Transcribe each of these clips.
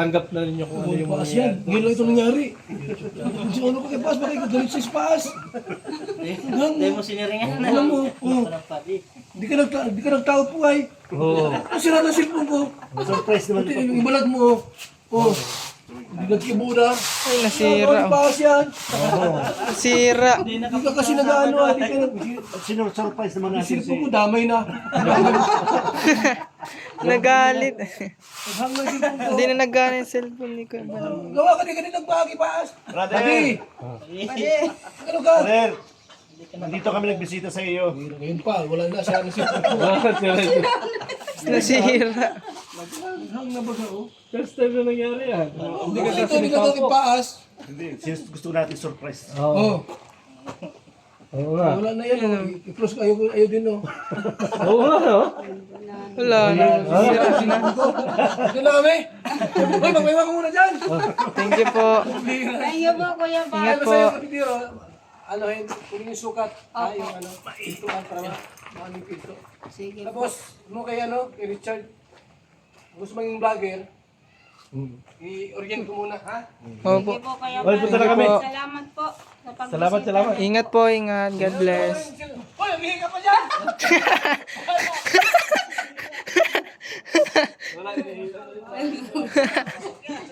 tanggap na ninyo kung ano yung Paas yan. Ngayon lang ito nangyari. Si ano ka kay Paas, bakit ka galit sa Paas? Hindi mo siniringan na. Alam mo, hindi ka nagtawag po ay. Oo. Ang sira ng cellphone ko. Surprise naman ito. Yung ibalat mo, hindi nagkibuda. Ay, nasira. Ano, Paas yan. Nasira. Hindi ka kasi nag-ano, hindi ka nag... Surprise naman natin si... Cellphone ko, damay na. Nagalit. Naghang na yung cellphone ko. Hindi na nagana yung cellphone ni Kuya Bal. Gawa ka din ka din nagbahagi, Paas. Brother! Pati. Ano ka? Brother! Nandito kami nagbisita sa iyo. Ngayon pa, wala na siya ng cellphone ko. Nasira. Naghang na ba ka, oh? First time na nangyari yan. Hindi ka ito, hindi ka kay Paas. Hindi, gusto natin surprise. Oh. Oo nga. Wala na yan, oh. I-close ko, ayaw din, oh. Oo nga, no? Wala na. Nasira na. Ito na kami. Hoy, magmaiwa ka muna dyan. Thank you po. Thank you po, Kuya Bal. Ingat Ano po. sa'yo, kapitiro? Ano, kunin yung sukat. Yung ano, pintuan para maaming pinto. Sige po. Tapos, mo kay ano, kay Richard. Gusto maging vlogger. I-orient ko muna, ha? Opo. Sige po, Kuya Oy, Bal. punta na kami. Salamat po sa pagbisita. Salamat. Ingat po, ingat. God bless. Hoy, umihi ka pa dyan!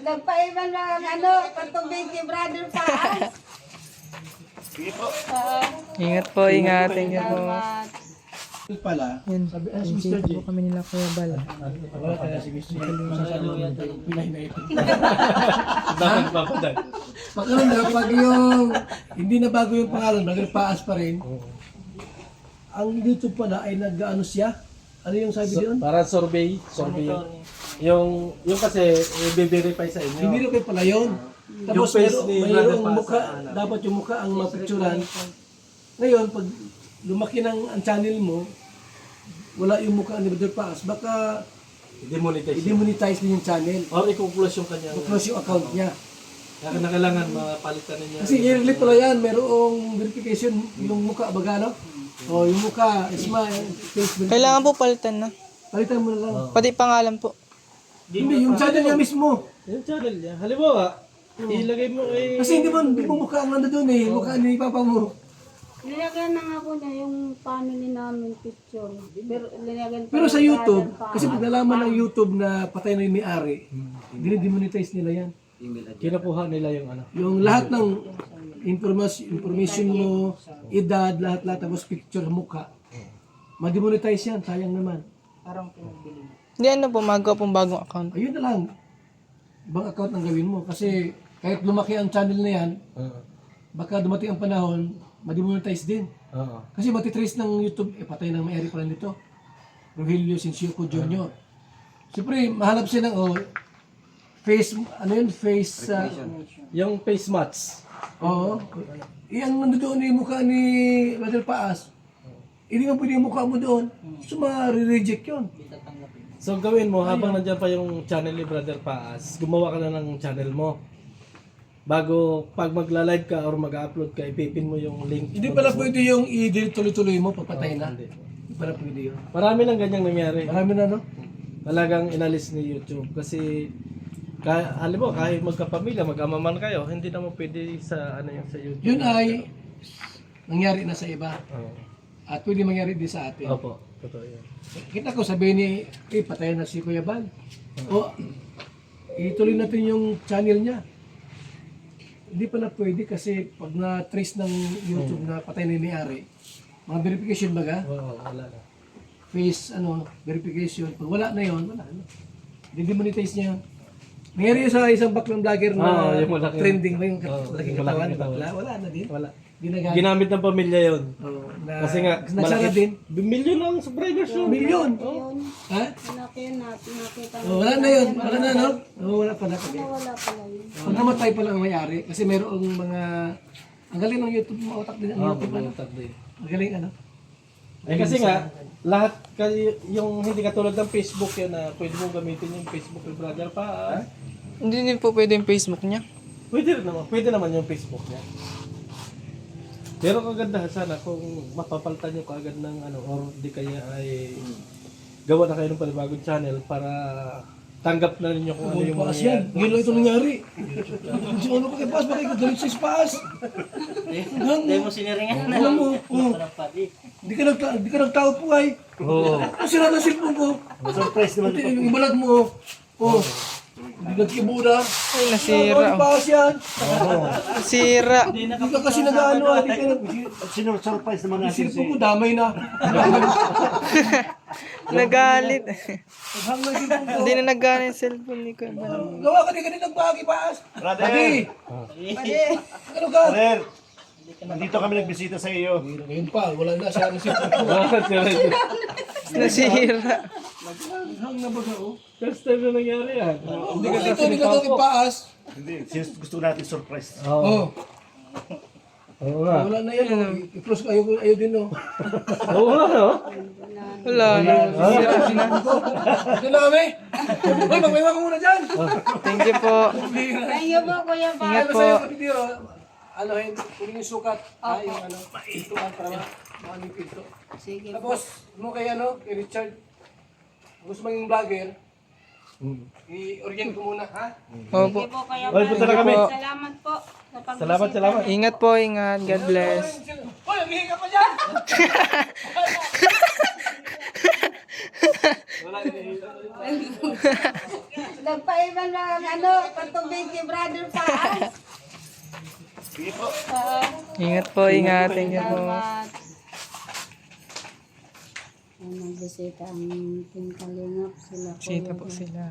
Nagpaiban lang ano, patubig si Brother Paas. Sige po. Ingat po, ingat. Thank you po. Salamat. Pala, Yan. Bisita po kami nila Kuya Bal. wala kaya si Mr. Pinahinay ko. Bakit papadag? Pag ano na, pag yung hindi na bago yung pangalan, nagpaas pa rin. Ang YouTube pala ay nag-ano siya? Ano yung sabi doon? Para survey yun. Yung kasi i-verify sa inyo. Bibiro kayo pala yun. Tapos Yung face ni mayroong Brother Paz, mukha, dapat yung mukha ang mapicturan. Ngayon, pag lumaki ng ang channel mo, wala yung mukha ni Brother Paz, baka I-demonetize. i-demonetize din yung channel. Or i-close yung kanyang... Close yung account niya. Kaya na kailangan mapalitan niya. Kasi yearly pala yan, merong verification yung mukha, baga no? O yung mukha, smile, face verification. Kailangan po palitan na. Palitan mo na lang. Pati pangalan po. Hindi, yung channel niya mismo. Yung channel niya. Halimbawa, ilagay mo Kasi hindi mo mukha ang nando doon eh. Mukha ni Papa mo. Nilagyan na nga po niya yung family namin picture. Pero, linagyan pa Pero sa ng YouTube, Brother Paas. kasi pag nalaman ng YouTube na patay na yung may-ari, dinidemonetize nila yan. kinukuha nila yung ano. Yung lahat ng information mo, edad, lahat-lahat, tapos picture, mukha. Ma-demonetize yan, sayang naman. Hindi ano po, magawa pong bagong account. Ayun na lang. Ibang account ang gawin mo. Kasi kahit lumaki ang channel na yan, baka dumating ang panahon, ma-demonetize din. Oo. Kasi matitrace ng YouTube, patay ng may-ari pala nito. Rogelio Sinsioco Jr. Siyempre, mahanap siya ng, face, ano yun, face, Yung face match. oo. Ang nandoon yung mukha ni Brother Paas, hindi mo pwede yung mukha mo doon. So, ma-reject yun. So gawin mo, habang nandiyan pa yung channel ni Brother Paas, gumawa ka na ng channel mo. Bago pag magla-live ka or mag-upload ka, ipipin mo yung link. Hindi pala pwede yung i-delete tuloy-tuloy mo, papatay na. Hindi. Hindi pala pwede yun. Marami nang ganyang nangyari. Marami na, no? Talagang inalis ni YouTube kasi halimbawa kahit magkapamilya, mag-ama man kayo, hindi naman pwede sa ano yung sa YouTube. Yun ay nangyari na sa iba. Oo. At pwede mangyari din sa atin. Opo, totoo yun. Kita ko sabihin ni, patayan na si Kuya Bal. O, ituloy natin yung channel niya. Hindi pala pwede kasi pag na-trace ng YouTube na patay na yung may-ari, mga verification baga, Oo, wala na. face, verification, pag wala na yun, wala na. Demonetize niya. Nangyari yun sa isang baklang vlogger na yung malaking- trending ba yung Oo, malaking yung katawan, malaking bakla, wala na din. Wala. Ginagamit. Ginamit ng pamilya yun. Kasi nga, nagsara din. Milyon ang subscribers yun. Milyon. Yun, Ha? malaki natin, nakita Wala na yun. Wala na, no? Wala pa na kami. wala pala yun. Pag namatay pala ang may-ari, kasi mayroong mga... Ang galing ng YouTube, mautak din ang YouTube. Ano? Ang galing, ano? Eh kasi nga, lahat kasi yung hindi katulad ng Facebook yun na pwede mong gamitin yung Facebook ni Brother pa. Hindi din po pwede yung Facebook niya. Pwede naman yung Facebook niya. Pero kagandahan sana kung mapapalitan nyo kaagad ng ano, or di kaya ay gawa na kayo ng panibagong channel para tanggap na ninyo kung ano yung Paas yan. Ngayon lang ito nangyari. So ano pa kay Paas? Bakit galit sa Paas? Hindi mo siniringan na. Alam mo, Sarap pa di. Hindi ka nagtao po ay. Oo. Ang sira ng cellphone ko. Surprise naman Pati ito. yung ibalat mo. Oh. Hindi nagkibuda. Ay, nasira. Ano Paas yan? Nasira. Hindi ka kasi nag-ano. Hindi ka nag... At surprise naman natin si... Cellphone ko damay na. Nagalit. Naghang na yung cellphone ko. Hindi na nagana yung cellphone ni Kuya Bal. Gawa ka din ka din nagpahagi Paas. Brother! Pati. Ano ka? Brother! Nandito kami nagbisita sa iyo. Ngayon pa, wala na siya ng cellphone ko. Nasira. Naghang na ba ka oh? First time na nangyari yan. Hindi ka ito nilagay kay Paas. Hindi, gusto natin surprise. Oo. Oh. Oo nga. Wala na yan. Oh. I-close ko. Ayaw din oh. Oo nga, no? Wala na. Ito na kami. Hoy, magmaiwa ka muna dyan. Thank you po. Thank you po, Kuya Pa. Ingat Ano po. sa'yo, kapitiro? Ano, kunin yung sukat. Yung ano, pintuan para maaming pinto. Sige po. Tapos, mo kay ano, kay Richard. Gusto maging vlogger. I-orient ko muna, ha? Opo. Sige po, Kuya Oy, Pa. punta na kami. Salamat po. sa pagbisita. Salamat, salamat. Ingat po, ingat. God bless. Hoy, ang hihinga pa dyan! Nagpaiban lang ano, patubig si Brother Paas. Sige po. Ingat po, ingat. Thank you po. Salamat. Nagbisita ang Team Kalingap sila. Sita po sila.